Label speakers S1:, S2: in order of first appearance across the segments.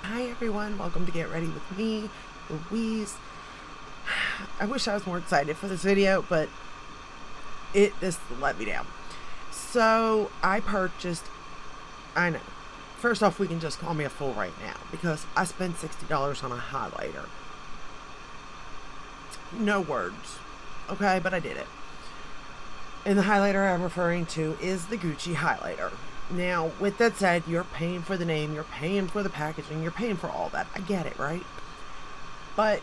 S1: Hi everyone, welcome to Get Ready with me, Louise. I wish I was more excited for this video, but this let me down. So I purchased, I know, first off we can just call me a fool right now because I spent $60 on a highlighter. No words, okay, but I did it. And the highlighter I'm referring to is the Gucci highlighter. Now, with that said, you're paying for the name, you're paying for the packaging, you're paying for all that. I get it, right? But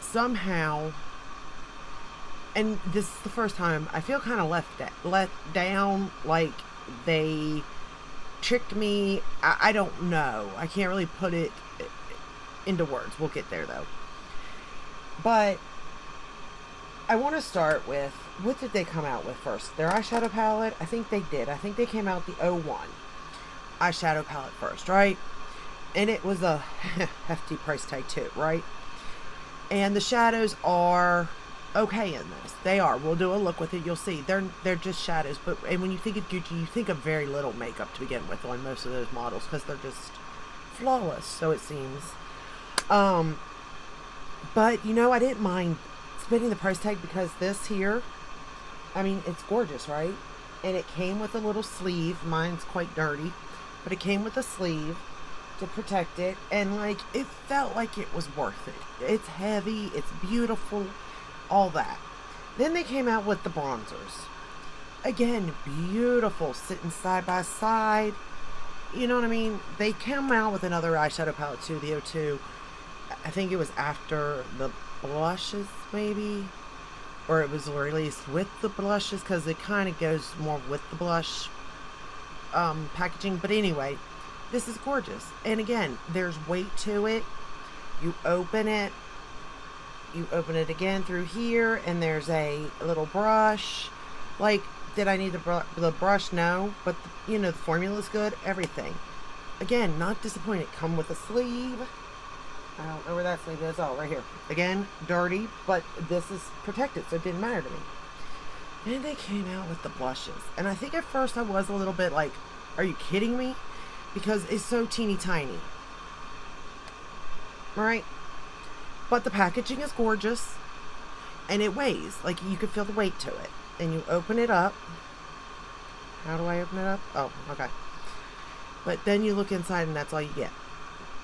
S1: somehow, and this is the first time I feel kind of let down, like they tricked me. I don't know. I can't really put it into words. We'll get there though. But I want to start with, what did they come out with first? Their eyeshadow palette? I think they did. I think they came out the 01 eyeshadow palette first, right? And it was a hefty price tag too, right? And the shadows are okay in this. They are. We'll do a look with it. You'll see. They're just shadows. And when you think of Gucci, you think of very little makeup to begin with on most of those models because they're just flawless, so it seems. But, you know, I didn't mind spending the price tag because this here, I mean, it's gorgeous, right? And it came with a little sleeve. Mine's quite dirty, but it came with a sleeve to protect it, and like it felt like it was worth it. It's heavy, it's beautiful, all that. Then they came out with the bronzers. Again, beautiful, sitting side by side. You know what I mean? They came out with another eyeshadow palette too, the 02. I think it was after the blushes, maybe, or it was released with the blushes because it kind of goes more with the blush packaging. But anyway, this is gorgeous. And again, there's weight to it. You open it again through here, and there's a little brush. Like, did I need the brush? No, but you know, the formula's good. Everything. Again, not disappointed. Come with a sleeve. I don't know where that sleeve is. Oh, right here. Again, dirty, but this is protected, so it didn't matter to me. And they came out with the blushes. And I think at first I was a little bit like, are you kidding me? Because it's so teeny tiny. Right? But the packaging is gorgeous. And it weighs. Like, you can feel the weight to it. And you open it up. How do I open it up? Oh, okay. But then you look inside and that's all you get.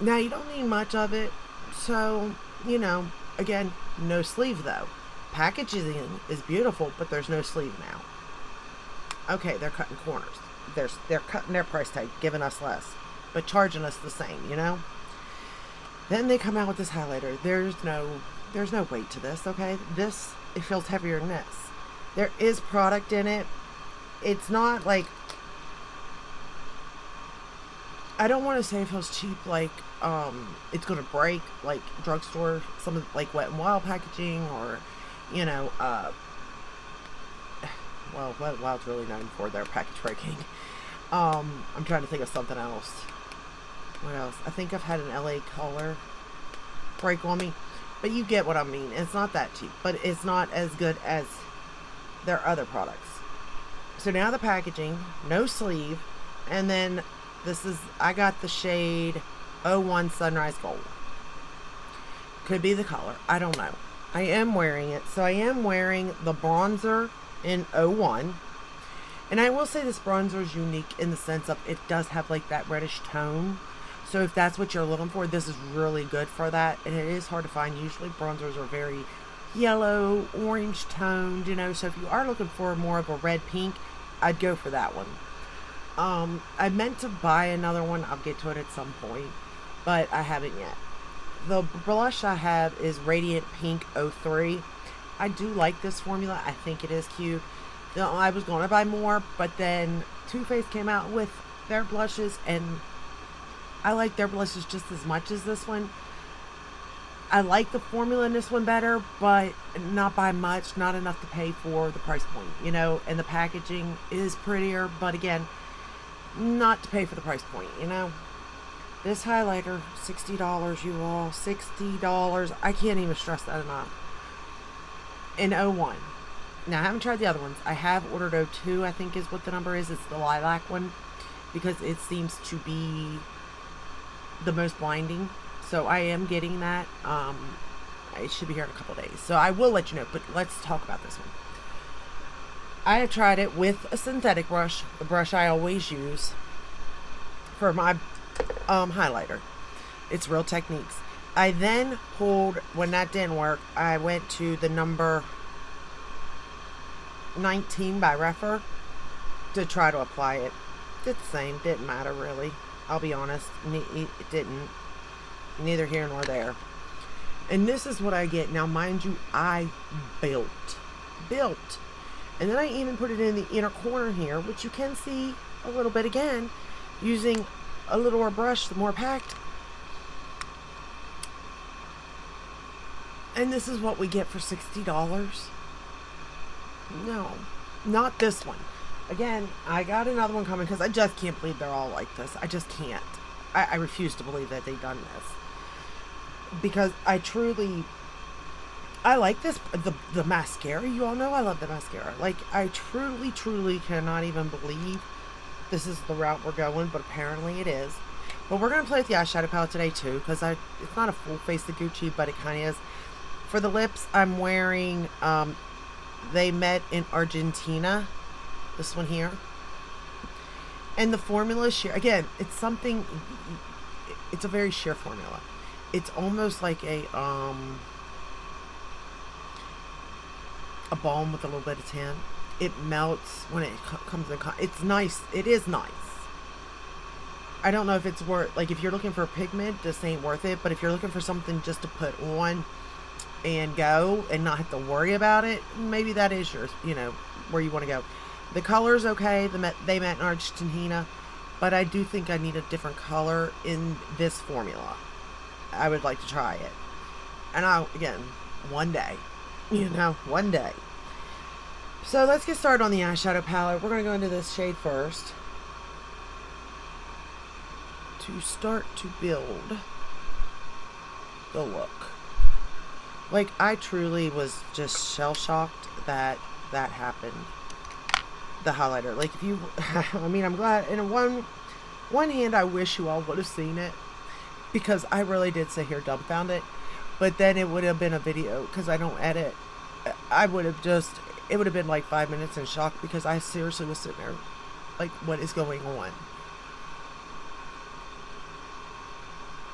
S1: Now, you don't need much of it, so, you know, again, no sleeve, though. Packaging is beautiful, but there's no sleeve now. Okay, they're cutting corners. They're cutting their price tag, giving us less, but charging us the same, you know? Then they come out with this highlighter. There's no weight to this, okay? This, it feels heavier than this. There is product in it. It's not like, I don't want to say it feels cheap, like it's gonna break, like drugstore, some of like Wet and Wild packaging, or you know, well, Wet and Wild's really known for their package breaking. I'm trying to think of something else. What else? I think I've had an LA Color break on me, but you get what I mean. It's not that cheap, but it's not as good as their other products. So now the packaging, no sleeve, and then this is, I got the shade 01 Sunrise Gold. Could be the color. I don't know. I am wearing it. So I am wearing the bronzer in 01. And I will say this bronzer is unique in the sense of it does have like that reddish tone. So if that's what you're looking for, this is really good for that. And it is hard to find. Usually bronzers are very yellow, orange toned, you know. So if you are looking for more of a red pink, I'd go for that one. I meant to buy another one. I'll get to it at some point, but I haven't yet. The blush I have is Radiant Pink 03. I do like this formula. I think it is cute. I was going to buy more, but then Too Faced came out with their blushes, and I like their blushes just as much as this one. I like the formula in this one better, but not by much, not enough to pay for the price point, you know, and the packaging is prettier, but again, not to pay for the price point, you know. This highlighter, $60, you all, $60. I can't even stress that enough. In 01. Now, I haven't tried the other ones. I have ordered 02, I think is what the number is. It's the lilac one, because it seems to be the most blinding. So I am getting that. It should be here in a couple of days. So I will let you know, but let's talk about this one. I have tried it with a synthetic brush, the brush I always use for my highlighter. It's Real Techniques. I then pulled, when that didn't work, I went to the number 19 by Rephr to try to apply it. Did the same, didn't matter really. I'll be honest, it didn't. Neither here nor there. And this is what I get. Now, mind you, I built. And then I even put it in the inner corner here, which you can see a little bit again, using a littler brush, more packed. And this is what we get for $60. No, not this one. Again, I got another one coming because I just can't believe they're all like this. I just can't. I refuse to believe that they've done this. Because I like this, the mascara. You all know I love the mascara. Like, I truly cannot even believe this is the route we're going, but apparently it is. But we're going to play with the eyeshadow palette today too, because it's not a full face of Gucci, but it kind of is. For the lips, I'm wearing They Met in Argentina. This one here. And the formula is sheer. Again, it's something, it's a very sheer formula. It's almost like a balm with a little bit of tan. It melts when it comes in. It's nice. It is nice. I don't know if it's worth, like, if you're looking for a pigment, this ain't worth it. But if you're looking for something just to put on and go and not have to worry about it, maybe that is yours, you know, where you want to go. The color's okay. They Met in Argentina. But I do think I need a different color in this formula. I would like to try it. And again, one day. You know, one day. So let's get started on the eyeshadow palette. We're going to go into this shade first. To start to build the look. Like, I truly was just shell-shocked that that happened. The highlighter. Like, if you... I mean, I'm glad. In one hand, I wish you all would have seen it. Because I really did sit here dumbfounded. But then it would have been a video. Because I don't edit. I would have just... It would have been like 5 minutes in shock. Because I seriously was sitting there. Like, what is going on?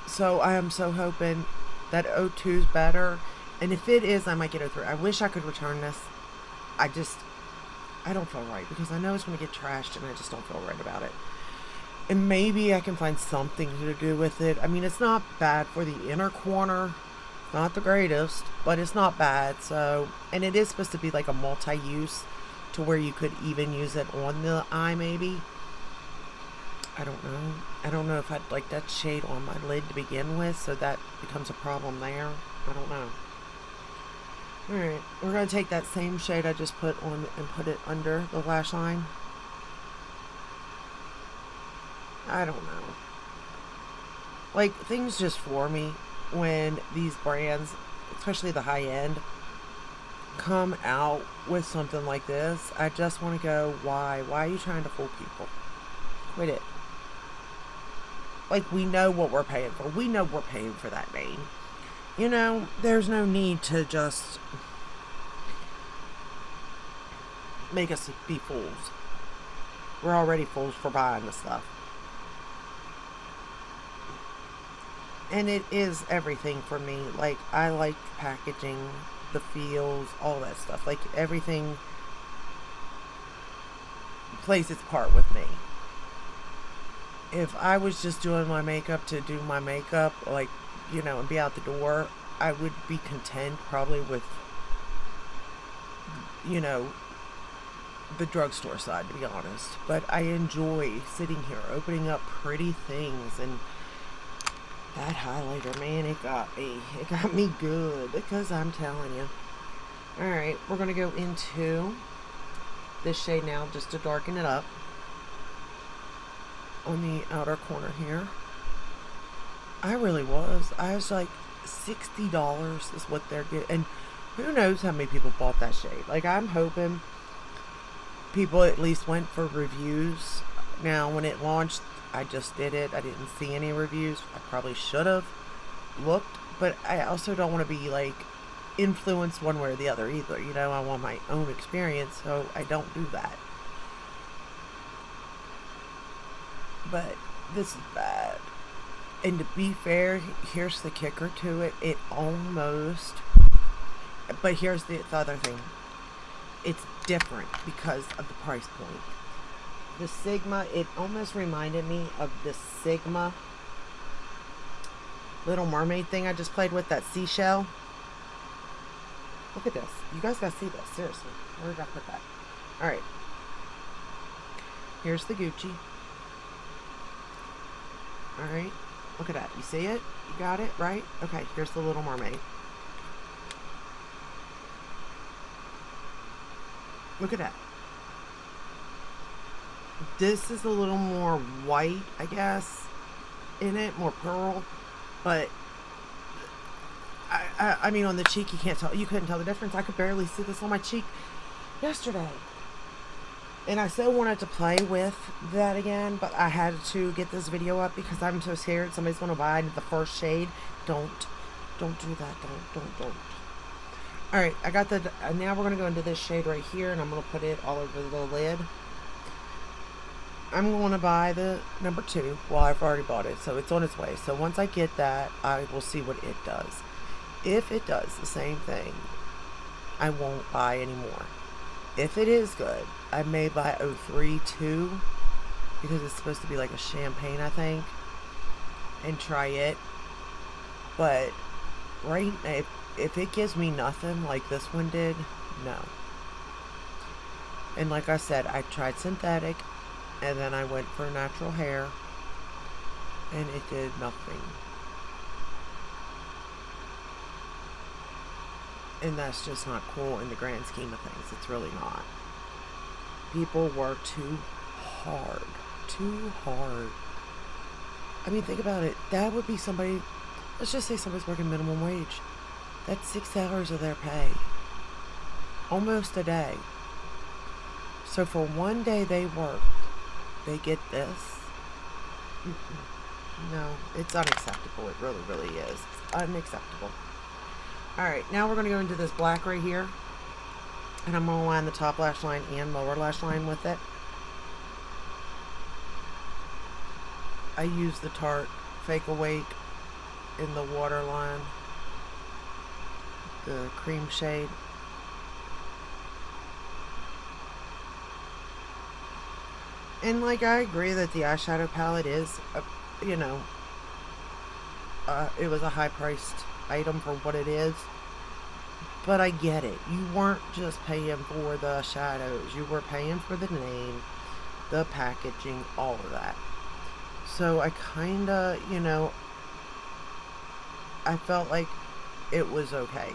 S1: So I am so hoping that O2 is better. And if it is, I might get O3. I wish I could return this. I don't feel right. Because I know it's going to get trashed. And I just don't feel right about it. And maybe I can find something to do with it. I mean, it's not bad for the inner corner. It's not the greatest, but it's not bad. So, and it is supposed to be like a multi-use to where you could even use it on the eye, maybe. I don't know. I don't know if I'd like that shade on my lid to begin with, so that becomes a problem there. I don't know. Alright, we're going to take that same shade I just put on and put it under the lash line. I don't know. Like, things just floor me when these brands, especially the high end, come out with something like this. I just want to go, why? Why are you trying to fool people? Quit it. Like, we know what we're paying for. We know we're paying for that name. You know, there's no need to just make us be fools. We're already fools for buying the stuff. And it is everything for me. Like, I like packaging, the feels, all that stuff. Like, everything plays its part with me. If I was just doing my makeup to do my makeup, like, you know, and be out the door, I would be content probably with, you know, the drugstore side, to be honest. But I enjoy sitting here, opening up pretty things, and that highlighter, man, it got me. It got me good, because I'm telling you. Alright, we're going to go into this shade now, just to darken it up. On the outer corner here. I was like, $60 is what they're getting. And who knows how many people bought that shade. Like, I'm hoping people at least went for reviews. Now, when it launched, I just did it. I didn't see any reviews. I probably should have looked, but I also don't want to be like influenced one way or the other either. You know, I want my own experience, so I don't do that. But this is bad. And to be fair, here's the kicker to it. It almost... But here's the other thing. It's different because of the price point. The Sigma, it almost reminded me of the Sigma Little Mermaid thing I just played with, that seashell. Look at this. You guys gotta see this. Seriously. Where did I put that? Alright. Here's the Gucci. Alright. Look at that. You see it? You got it? Right? Okay. Here's the Little Mermaid. Look at that. This is a little more white, I guess, in it. More pearl. But, I mean, on the cheek, you can't tell. You couldn't tell the difference. I could barely see this on my cheek yesterday. And I so wanted to play with that again, but I had to get this video up because I'm so scared somebody's going to buy the first shade. Don't do that. Don't. Alright, I got the... Now we're going to go into this shade right here, and I'm going to put it all over the lid. I'm going to buy the number 2. Well, I've already bought it, so it's on its way. So once I get that, I will see what it does. If it does the same thing, I won't buy anymore. If it is good, I may buy 03 too, because it's supposed to be like a champagne, I think, and try it. But right now, if it gives me nothing like this one did, no. And like I said, I tried synthetic, and then I went for natural hair, and it did nothing. And that's just not cool in the grand scheme of things. It's really not. People work too hard. Too hard. I mean, think about it. That would be somebody... Let's just say somebody's working minimum wage. That's 6 hours of their pay. Almost a day. So for one day they work, they get this? No, it's unacceptable. It really, really is. It's unacceptable. Alright, now we're going to go into this black right here. And I'm going to line the top lash line and lower lash line with it. I use the Tarte Fake Awake in the waterline. The cream shade. And like, I agree that the eyeshadow palette is, you know, it was a high-priced item for what it is, but I get it. You weren't just paying for the shadows, you were paying for the name, the packaging, all of that. So I kinda, you know, I felt like it was okay.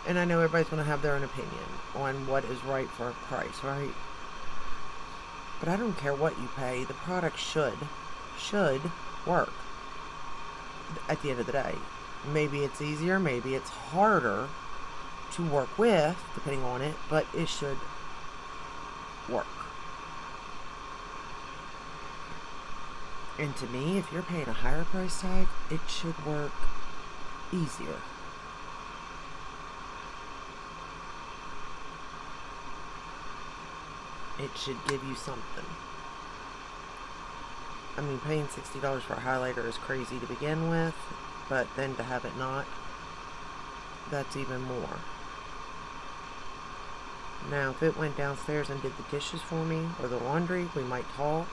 S1: And I know everybody's gonna have their own opinion on what is right for a price, right? But I don't care what you pay, the product should work at the end of the day. Maybe it's easier, maybe it's harder to work with, depending on it, but it should work. And to me, if you're paying a higher price tag, it should work easier. It should give you something. I mean, paying $60 for a highlighter is crazy to begin with, but then to have it not, that's even more. Now, if it went downstairs and did the dishes for me, or the laundry, we might talk.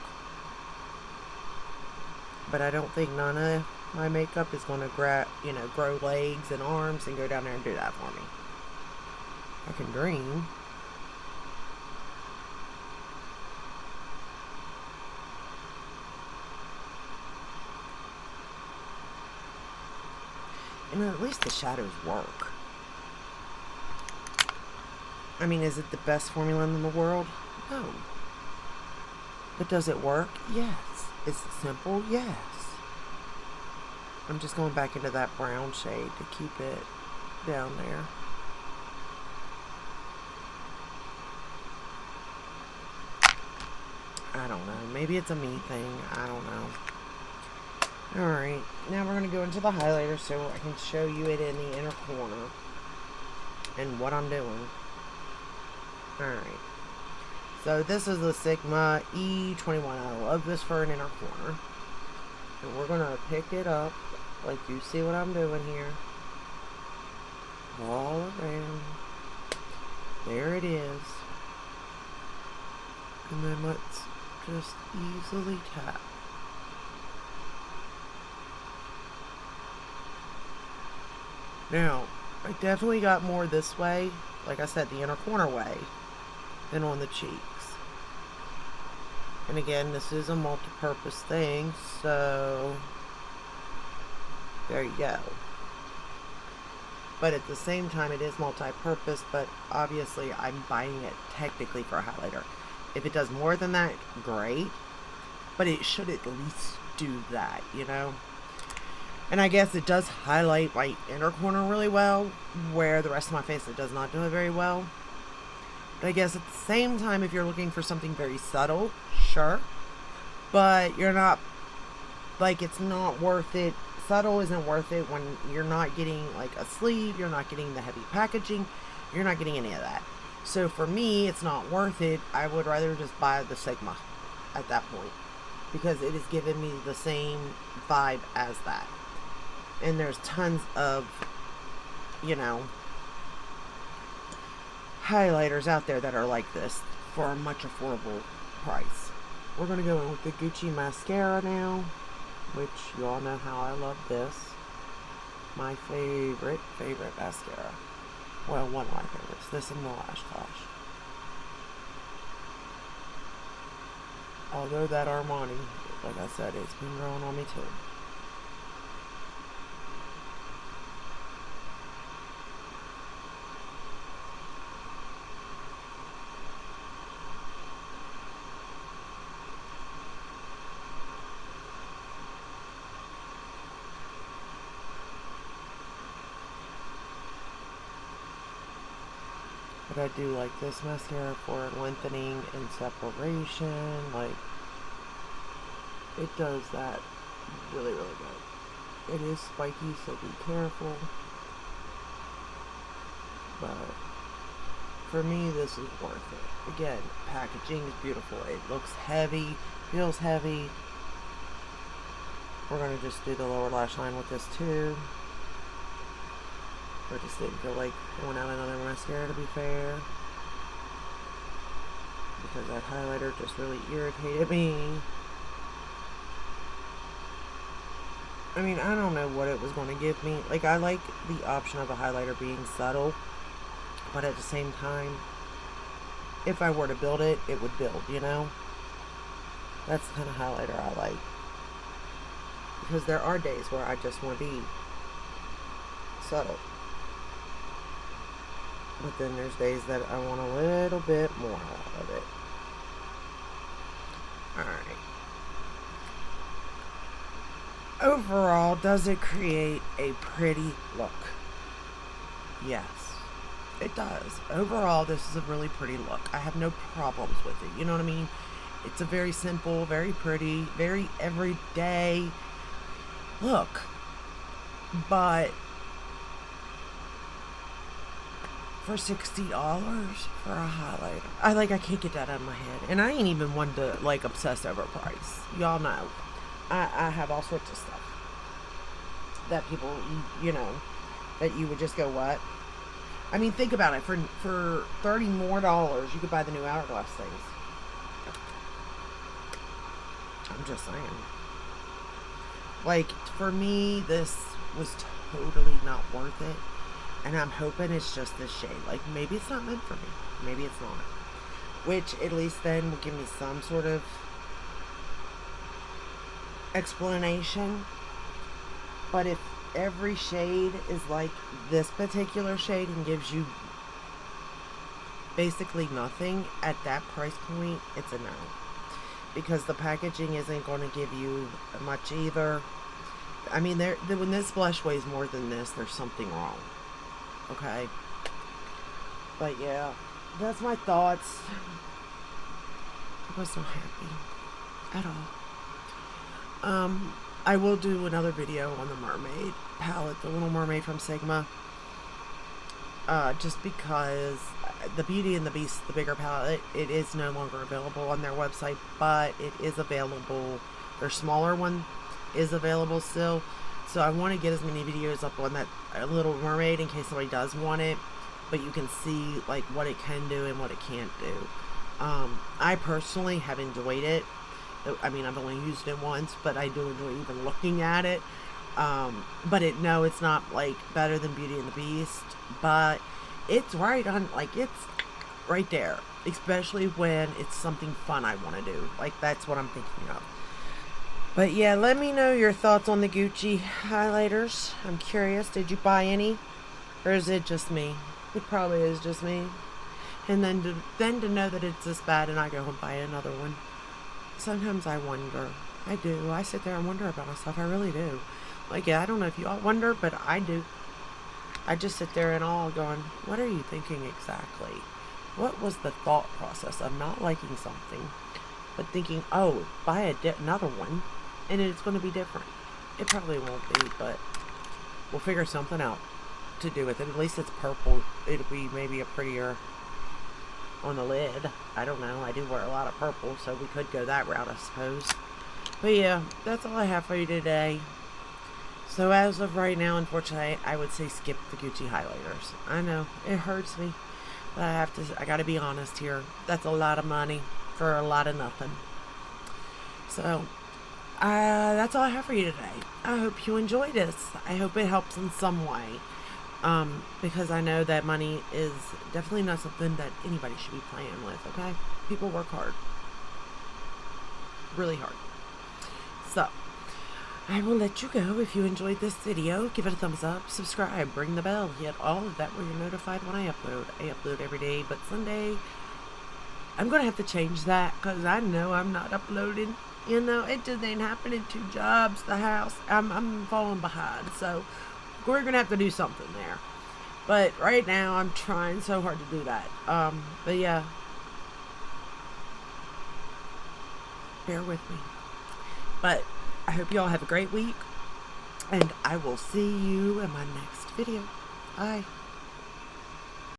S1: But I don't think none of my makeup is going to grow legs and arms and go down there and do that for me. I can dream. And at least the shadows work. I mean, is it the best formula in the world? No. But does it work? Yes. Is it simple? Yes. I'm just going back into that brown shade to keep it down there. I don't know. Maybe it's a me thing. I don't know. Alright, now we're going to go into the highlighter so I can show you it in the inner corner and what I'm doing. Alright, so this is the Sigma E21. I love this for an inner corner. And we're going to pick it up, like you see what I'm doing here. All around. There it is. And then let's just easily tap. Now, I definitely got more this way, like I said, the inner corner way, than on the cheeks. And again, this is a multi-purpose thing, so there you go. But at the same time, it is multi-purpose, but obviously I'm buying it technically for a highlighter. If it does more than that, great. But it should at least do that, you know? And I guess it does highlight my inner corner really well, where the rest of my face, it does not do it very well. But I guess at the same time, if you're looking for something very subtle, sure. But you're not, like, it's not worth it. Subtle isn't worth it when you're not getting, like, a sleeve, you're not getting the heavy packaging, you're not getting any of that. So for me, it's not worth it. I would rather just buy the Sigma at that point, because it is giving me the same vibe as that. And there's tons of, you know, highlighters out there that are like this for a much affordable price. We're going to go in with the Gucci mascara now, which you all know how I love this. My favorite mascara. Well, one of my favorites. This and the Lash Clash. Although that Armani, like I said, it's been growing on me too. But I do like this mascara for lengthening and separation. Like, it does that really, really good. It is spiky, so be careful. But for me, this is worth it. Again, packaging is beautiful. It looks heavy, feels heavy. We're going to just do the lower lash line with this too. I just didn't feel like pulling out another mascara, to be fair, because that highlighter just really irritated me. I mean, I don't know what it was going to give me. Like, I like the option of a highlighter being subtle, but at the same time, if I were to build it, it would build, you know? That's the kind of highlighter I like. Because there are days where I just want to be subtle. But then there's days that I want a little bit more out of it. Alright. Overall, does it create a pretty look? Yes, it does. Overall, this is a really pretty look. I have no problems with it. You know what I mean? It's a very simple, very pretty, very everyday look. But for $60 for a highlighter, I can't get that out of my head. And I ain't even one to, like, obsess over price. Y'all know. I have all sorts of stuff that people, you know, that you would just go, what? I mean, think about it. For $30 more, you could buy the new Hourglass things. I'm just saying. Like, for me, this was totally not worth it. And I'm hoping it's just this shade. Like, maybe it's not meant for me. Maybe it's not. Which, at least then, will give me some sort of explanation. But if every shade is like this particular shade and gives you basically nothing at that price point, it's a no. Because the packaging isn't going to give you much either. I mean, when this blush weighs more than this, there's something wrong. Okay, but yeah, that's my thoughts. I was not happy at all. I will do another video on the mermaid palette, the Little Mermaid from Sigma. Just because the Beauty and the Beast, the bigger palette, it is no longer available on their website, but it is available. Their smaller one is available still. So I want to get as many videos up on that Little Mermaid in case somebody does want it. But you can see like what it can do and what it can't do. I personally have enjoyed it. I mean, I've only used it once, but I do enjoy even looking at it. But no, it's not like better than Beauty and the Beast, but it's right on, like it's right there, especially when it's something fun I want to do. Like that's what I'm thinking of. But yeah, let me know your thoughts on the Gucci highlighters. I'm curious, did you buy any? Or is it just me? It probably is just me. And then to know that it's this bad and I go and buy another one. Sometimes I wonder. I do. I sit there and wonder about myself. I really do. Like, yeah, I don't know if you all wonder, but I do. I just sit there in awe going, what are you thinking exactly? What was the thought process of not liking something, but thinking, oh, buy another one, and it's going to be different? It probably won't be, but we'll figure something out to do with it. At least it's purple. It'll be maybe a prettier on the lid. I don't know. I do wear a lot of purple, so we could go that route, I suppose. But yeah, that's all I have for you today. So as of right now, unfortunately, I would say skip the Gucci highlighters. I know, it hurts me, but I gotta be honest here. That's a lot of money for a lot of nothing. So, that's all I have for you today. I hope you enjoyed this. I hope it helps in some way. Because I know that money is definitely not something that anybody should be playing with, okay? People work hard. Really hard. So, I will let you go. If you enjoyed this video, give it a thumbs up, subscribe, ring the bell, hit all of that where you're notified when I upload. I upload every day, but Sunday, I'm going to have to change that because I know I'm not uploading. You know, it just ain't happening. 2 jobs, the house. I'm falling behind, so we're going to have to do something there. But right now, I'm trying so hard to do that. But yeah. Bear with me. But I hope you all have a great week. And I will see you in my next video. Bye.